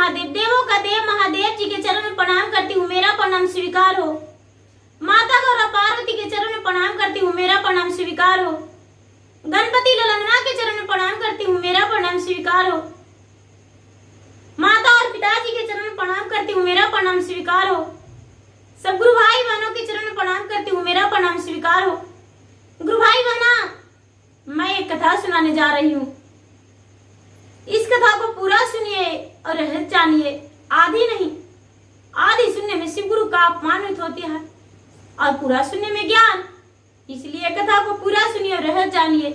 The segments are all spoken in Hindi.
महादेव, देवों का देव महादेव जी के चरण में प्रणाम करती हूँ, मेरा प्रणाम स्वीकार हो। माता गौरा पार्वती के चरण में प्रणाम करती हूँ, मेरा प्रणाम स्वीकार हो। गणपति ललनवा के चरण में प्रणाम करती हूँ, मेरा प्रणाम स्वीकार हो। माता और पिताजी के चरण में प्रणाम करती हूँ, मेरा प्रणाम स्वीकार हो। सब गुरु भाई बहनों के चरण में प्रणाम करती हूँ, मेरा प्रणाम स्वीकार हो। गुरु भाई बहना, मैं एक कथा सुनाने जा रही हूँ। इस कथा को पूरा सुनिए और रहस्य जानिए, आधी नहीं। आधी सुनने में शिव गुरु का अपमानित होती है और पूरा सुनने में ज्ञान, इसलिए कथा को पूरा सुनिए और रहस्य जानिए।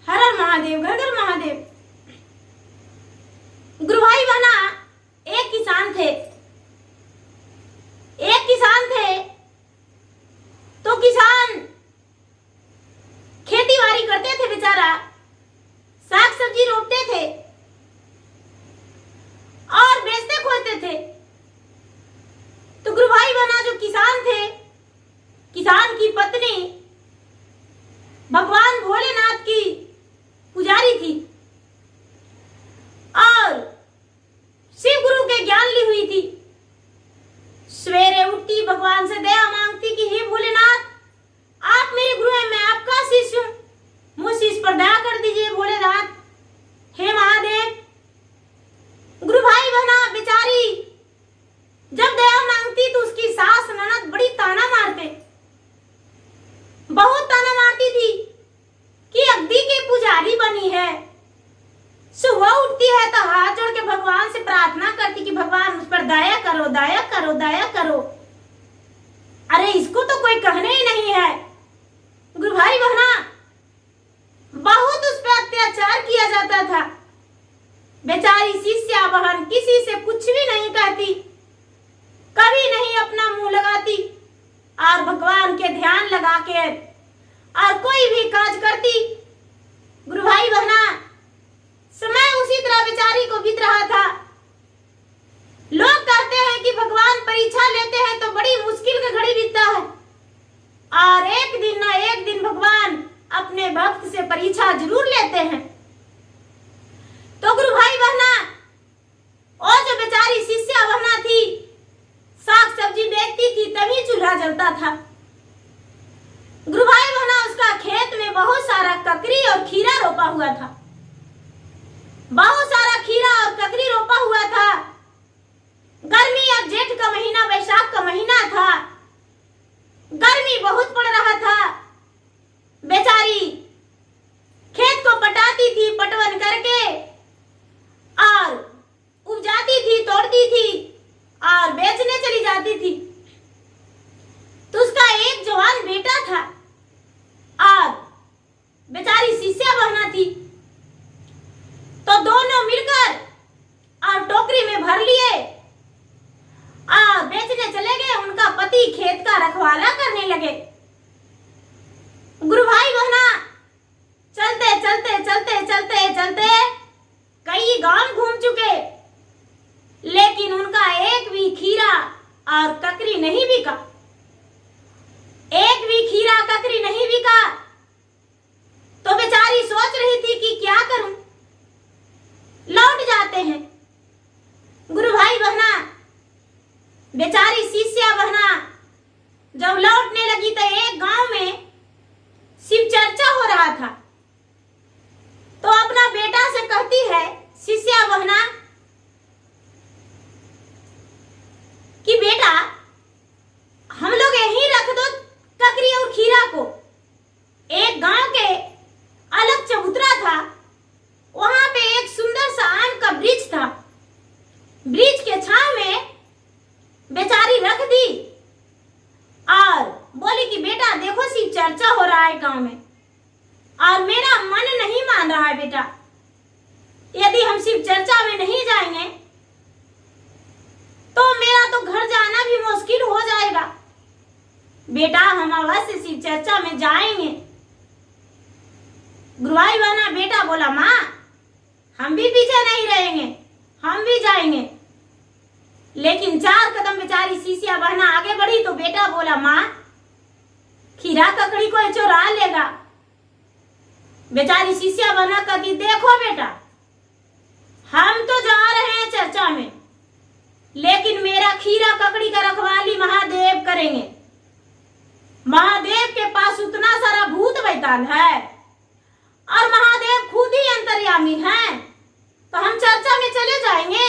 हर हर महादेव, घर घर महादेव। गुरु भाई बहना, एक किसान थे। तो किसान खेती बाड़ी करते थे, बेचारा साग सब्जी रोपते थे और बेचते खोते थे। तो गुरु भाई बहना, जो किसान थे, किसान की पत्नी भगवान भोलेनाथ की पुजारी थी और शिव गुरु के ज्ञान ली हुई थी। सवेरे उठती, भगवान से दया मांगती कि हे भोलेनाथ, आप मेरे गुरु हैं, मैं आपका शिष्य हूं, मुझ इस पर दया कर दीजिए भोलेनाथ, हे महादेव। गुरु भाई बहना, बेचारी जब दया मांगती तो उसकी सास ननद बड़ी ताना मारते, बहुत ताना मारती थी कि अगदी के पुजारी बनी है। सुबह उठती है तो हाथ जोड़ के भगवान से प्रार्थना करती कि भगवान उस पर दया करो, दया करो, दया करो। अरे इसको तो कोई कहने ही नहीं है। गुरु भाई बहना, बहुत उस पर अत्याचार किया जाता था। बेचारी शिष्या बहन किसी से कुछ भी नहीं कहती, कभी नहीं अपना मुंह लगाती और भगवान के ध्यान लगा के और कोई भी काज करती। गुरु भाई बहना, समय उसी तरह बेचारी को बीत रहा था। लोग कहते हैं कि भगवान परीक्षा लेते हैं तो बड़ी मुश्किल का घड़ी बीतता है और एक दिन ना एक दिन भगवान अपने भक्त से परीक्षा जरूर लेते हैं। तो गुरु भाई बहना, और जो बेचारी शिष्या बहना थी, साग सब्जी बेचती थी, तभी चूल्हा जलता था। गुरु भाई बहना, उसका खेत में बहुत सारा ककड़ी और खीरा रोपा हुआ था। बहुत सारा खीरा और ककड़ी रोपा हुआ था। गर्मी और जेठ का महीना, वैशाख का महीना था। गर्मी बहुत पड़ रहा था। बेचारी खेत को पटाती थी, पटवन करके और उपजाती थी, तोड़ती थी और बेचने चली जाती थी। तो उसका एक जवान बेटा था और बेचारी शिष्या बहना थी। तो दोनों मिलकर और टोकरी में भर लिए और बेचने चले गए। उनका पति खेत का रखवाला करने लगे। गुरु भाई बहना, चलते चलते चलते चलते चलते कई गांव घूम चुके, लेकिन उनका एक भी खीरा और ककड़ी नहीं बिका। एक भी खीरा ककड़ी नहीं बिका। तो बेचारी सोच रही थी कि क्या करूं, लौट जाते हैं। गुरु भाई बहना, बेचारी शिष्या बहना जब लौटने लगी तो एक गांव में शिव चर्चा हो रहा था। तो अपना बेटा से कहती है शिष्या बहना कि बेटा, हम लोग यहीं रख दो ककड़ी और खीरा को। एक गांव के अलग चबूतरा था, वहां पे एक सुंदर सा आम का वृक्ष था। वृक्ष के छांव में बेचारी रख दी और बोली कि बेटा देखो, शिव चर्चा हो रहा है गांव में और मेरा मन नहीं मान रहा है बेटा। यदि हम शिव चर्चा में नहीं जाएंगे तो मेरा तो घर जाना भी मुश्किल हो जाएगा। बेटा, हम अवश्य शिव चर्चा में जाएंगे। गुरु भाई बहना, बेटा बोला माँ, हम भी पीछे नहीं रहेंगे, हम भी जाएंगे। लेकिन 4 कदम बेचारी शिष्या बहना आगे बढ़ी तो बेटा बोला माँ, खीरा ककड़ी को चुरा लेगा। बेचारी शिष्या बहना कहती देखो बेटा, हम तो जा रहे हैं चर्चा में, लेकिन मेरा खीरा ककड़ी का रखवाली महादेव करेंगे। महादेव के पास उतना सारा भूत बैताल है और महादेव खुद ही अंतर्यामी हैं, तो हम चर्चा में चले जाएंगे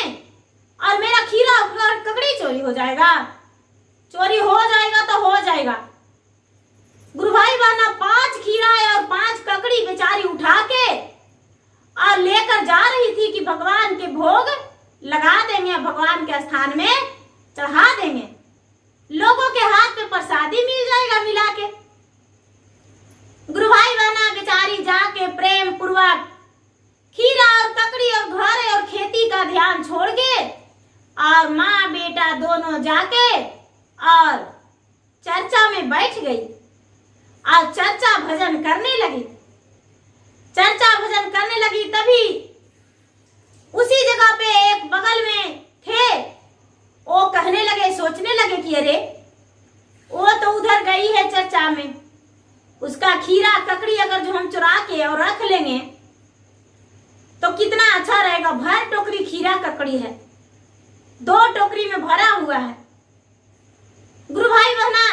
और मेरा खीरा और ककड़ी चोरी हो जाएगा। चोरी हो जाएगा तो हो जाएगा। गुरु भाई बहना 5 खीरा और 5 ककड़ी बेचारी उठा के और लेकर जा रही थी कि भगवान के भोग लगा देंगे, भगवान के स्थान में चढ़ा देंगे, लोगों के हाथ में प्रसादी मिल जाएगा मिला के। गुरु भाई बहना बेचारी जाके प्रेम पूर्वक खीरा और ककड़ी और घर और खेती का ध्यान छोड़ के और माँ बेटा दोनों जाके और चर्चा में बैठ गई और चर्चा भजन करने लगी। चर्चा भजन करने लगी तभी उसी जगह पे एक बगल में थे, वो कहने लगे, सोचने लगे कि अरे वो तो उधर गई है चर्चा में, उसका खीरा ककड़ी अगर जो हम चुरा के और रख लेंगे तो कितना अच्छा रहेगा। भर टोकरी खीरा ककड़ी है, 2 टोकरी में भरा हुआ है। गुरु भाई बहना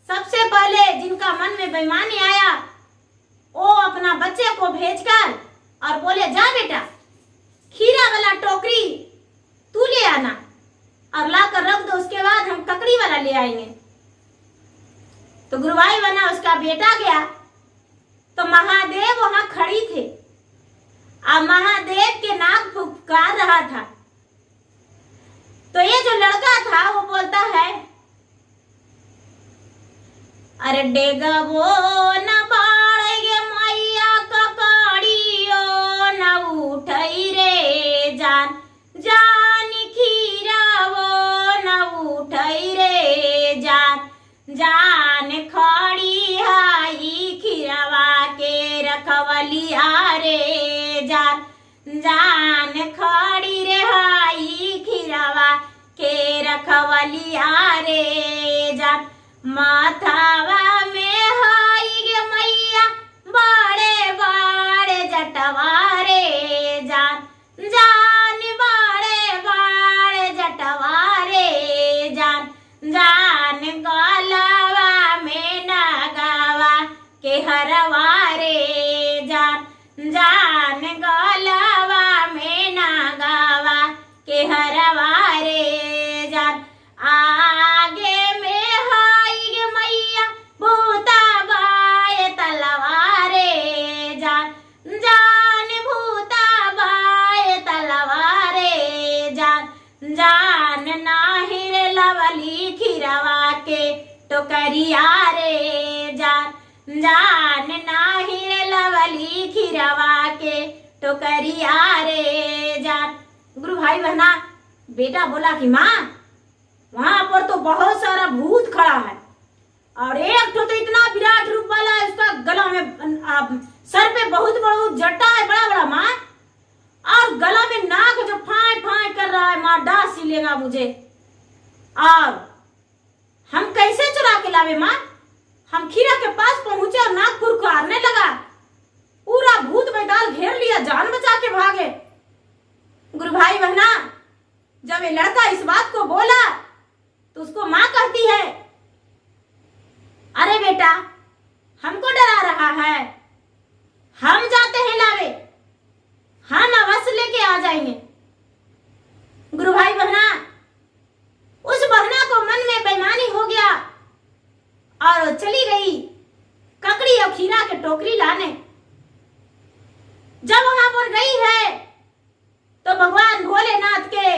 सबसे पहले जिनका मन में बेईमानी आया वो अपना बच्चे को भेजकर और बोले, जा बेटा खीरा वाला टोकरी तू ले आना और लाकर रख दो, उसके बाद हम ककड़ी वाला ले आएंगे। तो गुरु भाई बहना उसका बेटा गया तो महादेव वहां खड़ी थे और महादेव के नाक पुकार रहा था। तो ये जो लड़का था वो बोलता है, अरे डेगा वो न बाड़े मैया ककड़ियो न उठई रे जान, जान खीरा वो न उठई रे जान, जान खड़ी हाई खीरवा के रखवलिया रे जान, जान खड़ी रे हाई खीरवा के रखवलिया रे जान, माथावा में हाई गे मैया बड़े बड़े जटवा रे जान, जान बड़े बड़े जटवा रे जान, जान गलवा में नगावा के हरवा रे जान, जान गलवा में नगावा के हरवा रे जान, आगे में जान नाहिर लवली खीरवा के टोकरिया रे जान, जान नाहिर लवली खीरवा के टोकरिया रे जान। गुरु भाई बहना बेटा बोला कि माँ वहां पर तो बहुत सारा भूत खड़ा है और एक तो इतना विराट रूप वाला है, उसका गला में सर पे बहुत बड़ा जट्टा है, बड़ा बड़ा माँ, और गला में नाक जो फाय फाय कर रहा है, माँ डांस ही लेगा मुझे। और हम कैसे चुरा के लावे माँ? हम खीरा के पास पहुंचे और नाक फुरकारने लगा, पूरा भूत बैताल घेर लिया, जान बचा के भागे। गुरु भाई बहना जब ये लड़का इस बात को बोला तो उसको माँ कहती है, अरे बेटा हमको डरा रहा है, हम जाते हैं लावे, हम अवश्य लेके आ जाएंगे। गुरु भाई बहना उस बहना को मन में बेईमानी हो गया और चली गई ककड़ी और खीरा के टोकरी लाने। जब वहां पर गई है तो भगवान भोलेनाथ के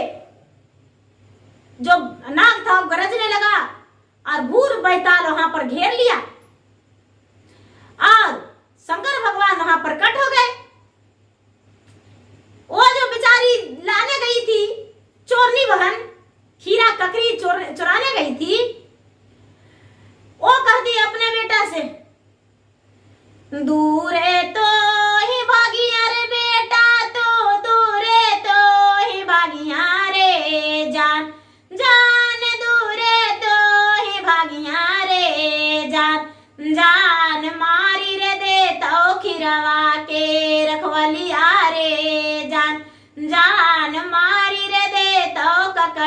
जो नाग था वो गरजने लगा और भूर बैताल वहां पर घेर लिया और शंकर भगवान वहां प्रकट हो गए। वो जो बेचारी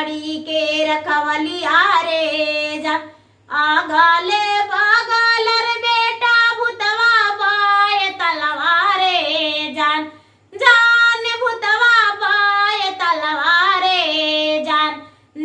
ककड़ी के रखवलिया रे जान। आगले बगल रे बेटा भूतवा बाय तलवारे जान। जान भूतवा बाय तलवारे जान।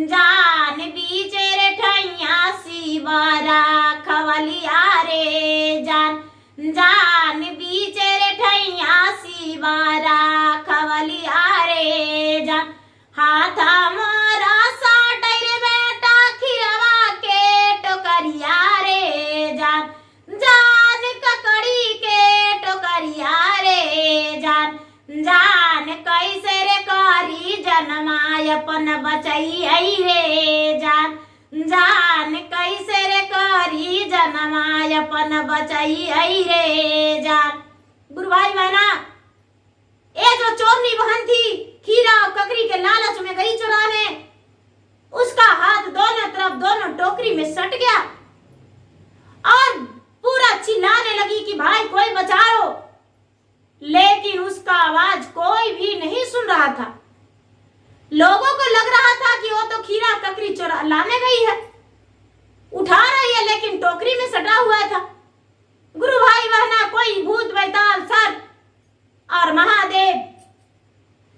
जान बीच रे ठैया शिवरा खवलिया रे जान। जान बीच रे ठैया शिवरा खवलिया रे जान। हाथा मोरा साटै रे बेटा खिरवा के टोकरिया रे जान। जान ककड़ी के टोकरिया रे जान। जान कैसे रे करी जनमाय अपन बचई रे जान। जान कैसे रे करी जनमाय अपन बचई रे जान। गुरु भाई बहना, ये जो चोरनी बहन थी खीरा और ककड़ी के लालच में गई चुराने, उसका हाथ दोनों तरफ दोनों टोकरी में सट गया और पूरा चिल्लाने लगी कि भाई कोई बचाओ, लेकिन उसका आवाज कोई भी नहीं सुन रहा था। लोगों को लग रहा था कि वो तो खीरा ककड़ी चुरा लाने गई है, उठा रही है, लेकिन टोकरी में सटा हुआ था। गुरु भाई बहना, कोई भूत बैताल सर्प और महादेव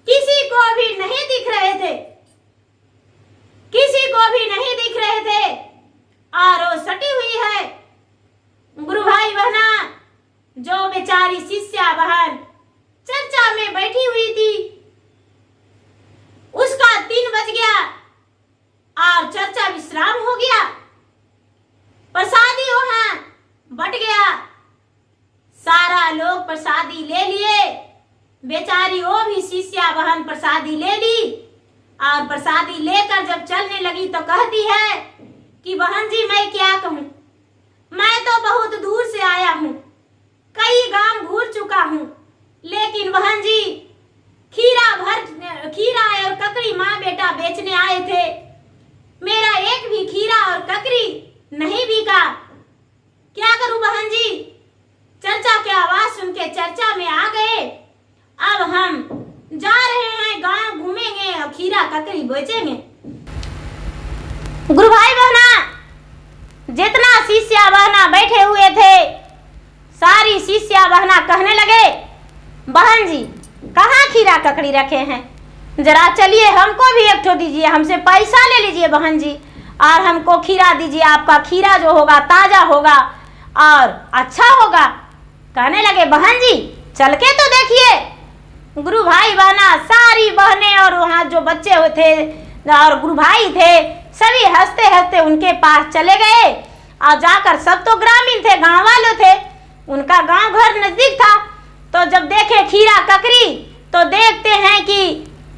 किसी को भी नहीं दिख रहे थे, किसी को भी नहीं दिख रहे थे और वो सटी हुई है। गुरु भाई बहना, जो बेचारी शिष्या बहन चर्चा में बैठी हुई थी, उसका 3 बज गया और चर्चा विश्राम हो गया। प्रसादी वहां बट गया, सारा लोग प्रसादी ले लिए। बेचारी वो भी शिष्या बहन प्रसादी ले ली और प्रसादी लेकर जब चलने लगी तो कहती है कि बहन जी मैं क्या कहूँ, मैं तो बहुत दूर से आया हूँ, कई गांव घूर चुका हूँ, लेकिन बहन जी खीरा और ककड़ी माँ बेटा बेचने आए थे, मेरा एक भी खीरा और ककड़ी नहीं बिका, क्या करूं बहन जी। चर्चा की आवाज सुन के चर्चा में आ गए। अब हम जा रहे हैं, गांव घूमेंगे और खीरा ककड़ी बेचेंगे। गुरु भाई बहना, जितना शिष्या बहना बैठे हुए थे, सारी शिष्या बहना कहने लगे, बहन जी कहाँ खीरा ककड़ी रखे हैं, जरा चलिए हमको भी एक ठो दीजिए, हमसे पैसा ले लीजिए बहन जी और हमको खीरा दीजिए, आपका खीरा जो होगा ताजा होगा और अच्छा होगा। कहने लगे बहन जी चल के तो देखिए। गुरु भाई बहना, सारी बहनें और वहाँ जो बच्चे थे और गुरु भाई थे, सभी हंसते हंसते उनके पास चले गए और जाकर, सब तो ग्रामीण थे, गांव वाले थे, उनका गांव घर नजदीक था। तो जब देखे खीरा ककड़ी तो देखते हैं कि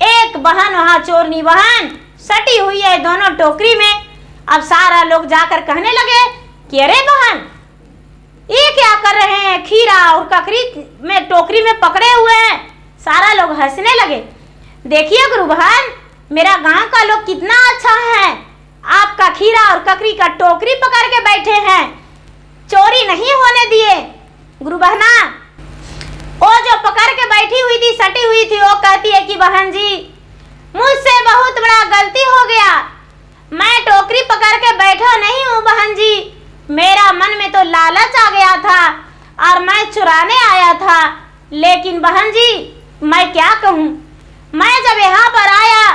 एक बहन वहाँ चोरनी बहन सटी हुई है दोनों टोकरी में। अब सारा लोग जाकर कहने लगे कि अरे बहन ये क्या कर रहे हैं, खीरा और ककड़ी में टोकरी में पकड़े हुए हैं। सारा लोग हंसने लगे। देखिए गुरु बहन, मेरा गांव का लोग कितना अच्छा है, आपका खीरा और ककड़ी का टोकरी पकड़ के बैठे हैं, चोरी नहीं होने दिए। गुरु बहना, वो जो पकड़ के बैठी हुई थी, सटी हुई थी, वो कहती है कि बहन जी मुझसे बहुत बड़ा गलती हो गया, मैं टोकरी पकड़ के बैठा नहीं हूँ बहन जी, मेरा मन में तो लालच आ गया था और मैं चुराने आया था, लेकिन बहन जी मैं क्या कहूँ, मैं जब यहाँ पर आया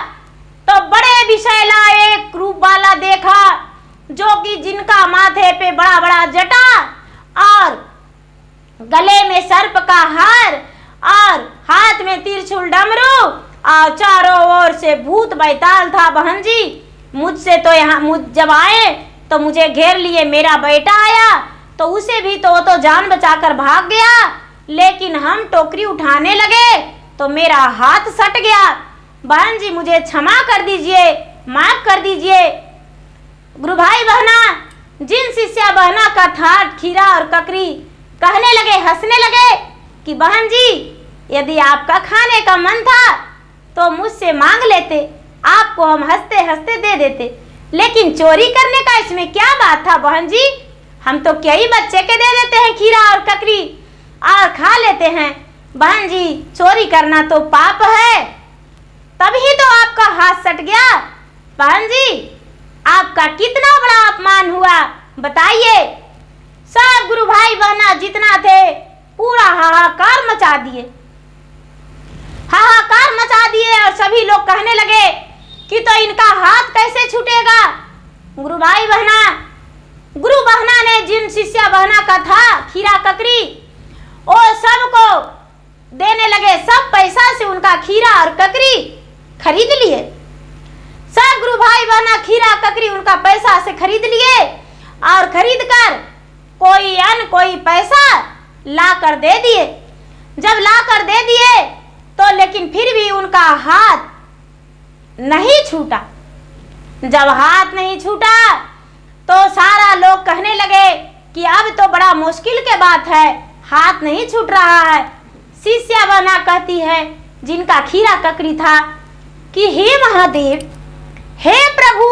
तो बड़े विषैला एक रूप वाला देखा, जो कि जिनका माथे पे बड़ा बड़ा जटा और गले में सर्प का हार और हाथ में त्रिशूल डमरू और चारों ओर से भूत बैताल था। बहन जी मुझसे तो यहाँ जब आए तो मुझे घेर लिए, मेरा बेटा आया तो उसे भी तो जान बचाकर भाग गया, लेकिन हम टोकरी उठाने लगे तो मेरा हाथ सट गया। बहन जी मुझे क्षमा कर दीजिए, माफ कर दीजिए। गुरु भाई बहना, जिन शिष्या बहना का था खीरा और ककड़ी, कहने लगे, हंसने लगे कि बहन जी यदि आपका खाने का मन था तो मुझसे मांग लेते, आपको हम हंसते हंसते दे देते, लेकिन चोरी करने का इसमें क्या बात था बहन जी, हम तो कई बच्चे के दे देते हैं खीरा और ककड़ी और खा लेते हैं। बहन जी चोरी करना तो पाप है, तभी तो आपका हाथ सट गया। बहन जी, आपका कितना बड़ा अपमान हुआ, बताइए। सब गुरु भाई बहना जितना थे पूरा हाहाकार मचा दिए, हाहाकार मचा दिए और सभी लोग कहने लगे कि तो इनका हाथ कैसे छूटेगा। गुरु भाई बहना, गुरु बहना ने जिन शिष्या बहना का था खीरा ककरी, वो सबको देने लगे। सब पैसा से उनका खीरा और ककरी खरीद लिए। सब गुरु भाई बहना खीरा ककरी उनका पैसा से खरीद लिए और खरीद कर कोई अन्न कोई पैसा ला कर दे दिए। जब ला कर दे दिए तो लेकिन फिर भी उनका हाथ नहीं छूटा। जब हाथ नहीं छूटा तो सारा लोग कहने लगे कि अब तो बड़ा मुश्किल के बात है, हाथ नहीं छूट रहा है। शिष्या बहना कहती है जिनका खीरा ककरी था कि हे महादेव, हे प्रभु,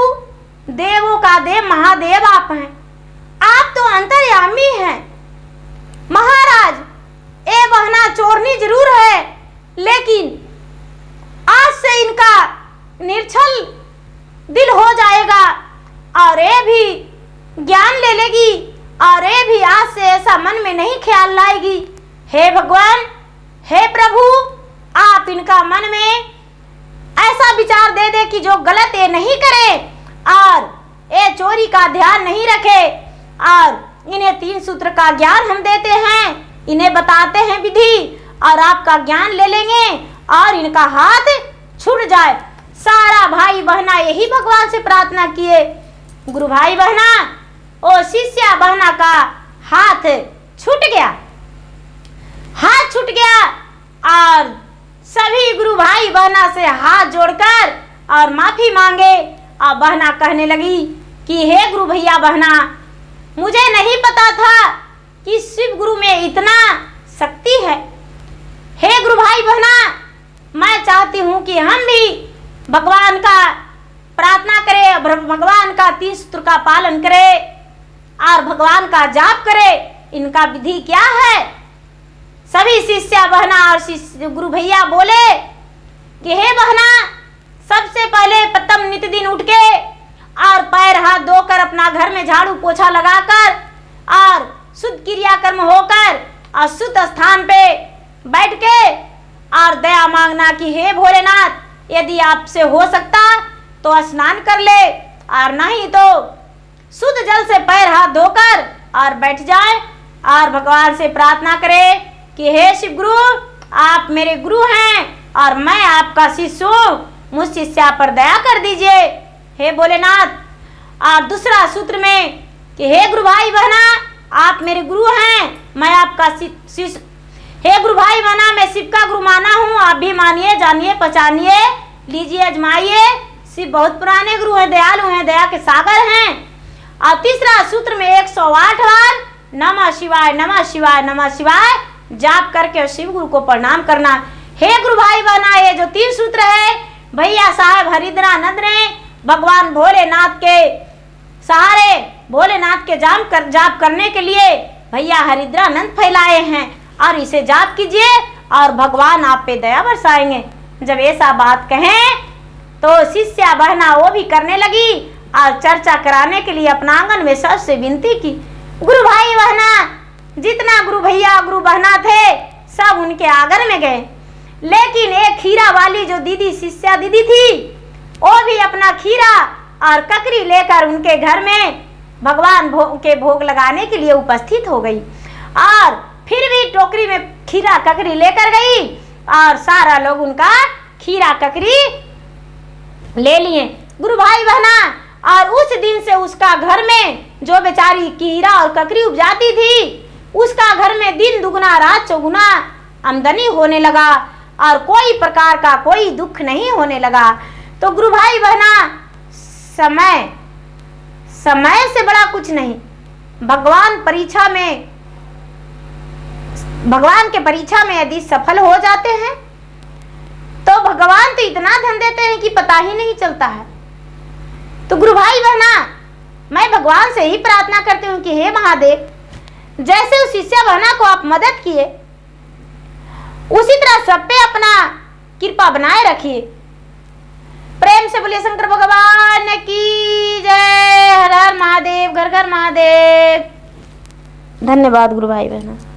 देवों का देव महादेव आप हैं, आप तो अंतर्यामी हैं। महाराज, ये बहना चोरनी जरूर है, लेकिन आज से इनका निर्छल दिल हो जाएगा और ये भी ज्ञान ले लेगी और ये भी आज से ऐसा मन में नहीं ख्याल लाएगी। हे भगवान, हे प्रभु, आप इनका मन में ऐसा विचार दे दे कि जो गलत ये नहीं करे और ये चोरी का ध्यान नहीं रखे। और इन्हें 3 सूत्र का ज्ञान हम देते हैं, इन्हें बताते हैं विधि और आपका ज्ञान ले लेंगे और इनका हाथ छूट जाए। सारा भाई बहना यही भगवान से प्रार्थना किए। गुरु भाई बहना, ओ शिष्या बहना का हाथ छूट गया, हाथ छूट गया और सभी गुरु भाई बहना से हाथ जोड़कर और माफी मांगे। और बहना कहने लगी कि हे गुरु भैया बहना, मुझे नहीं पता था कि शिव गुरु में इतना शक्ति है। हे गुरु भाई बहना, मैं चाहती हूँ कि हम भी भगवान का प्रार्थना करें, भगवान का 3 सूत्र का पालन करें और भगवान का जाप करें। इनका विधि क्या है? सभी शिष्या बहना और गुरु भैया बोले कि हे बहना, सबसे पहले प्रथम नित दिन उठ के और पैर हाथ धोकर अपना घर में झाड़ू पोछा लगाकर और शुद्ध क्रियाकर्म होकर और शुद्ध स्थान पे बैठ के और दया मांगना कि हे भोलेनाथ, यदि आपसे हो सकता तो स्नान कर ले और नहीं तो शुद्ध जल से पैर हाथ धोकर और बैठ जाए और भगवान से प्रार्थना करे कि हे शिव गुरु, आप मेरे गुरु हैं और मैं आपका शिष्य हूँ, मुझ शिष्या पर दया कर दीजिए हे भोलेनाथ। और दूसरा सूत्र में कि हे गुरु भाई बहना, आप मेरे गुरु हैं, मैं आपका शिष्य। हे गुरु भाई बहना, मैं शिव का गुरु माना हूँ, आप भी मानिए, जानिए, पहचानिए, लीजिए, अजमाइए। शिव बहुत पुराने गुरु हैं, दयालु हैं, दया के सागर हैं। और तीसरा सूत्र में 108 बार नमः शिवाय नमः शिवाय नमः शिवाय जाप करके शिव गुरु को प्रणाम करना। हे गुरु भाई बहना, ये जो 3 सूत्र है भैया साहब हरिद्रानंद ने भगवान भोलेनाथ के सहारे, भोलेनाथ के जाप करने के लिए भैया हरिद्रानंद फैलाए हैं और इसे जाप कीजिए और भगवान आप पे दया बरसाएंगे। जब ऐसा बात कहें तो शिष्या बहना वो भी करने लगी और चर्चा कराने के लिए अपना आंगन में सबसे विनती की। गुरु भाई बहना, जितना गुरु भैया गुरु बहना थे सब उनके आंगन में गए, लेकिन एक खीरा वाली जो दीदी शिष्या दीदी थी वो भी अपना खीरा और ककरी लेकर उनके घर में भगवान के भोग लगाने के लिए उपस्थित हो गई और फिर भी टोकरी में खीरा ककरी लेकर गई और सारा लोग उनका खीरा ककरी ले लिए। गुरु भाई बहना, और उस दिन से उसका घर में जो बेचारी खीरा और ककरी उपजाती थी उसका घर में दिन दुगना रात चौगुना आमदनी होने लगा और कोई प्रकार का कोई दुख नहीं होने लगा। तो गुरु भाई बहना, समय से बड़ा कुछ नहीं। भगवान के परीक्षा में यदि सफल हो जाते हैं तो भगवान तो इतना धन देते हैं कि पता ही नहीं चलता है। तो गुरु भाई बहना, मैं भगवान से ही प्रार्थना करती हूँ कि हे महादेव, जैसे उस शिष्या बहना को आप मदद किए उसी तरह सब पे अपना कृपा बनाए रखिए। प्रेम से बोलिए शंकर भगवान की जय। हर हर महादेव, घर घर महादेव। धन्यवाद गुरु भाई बहनों।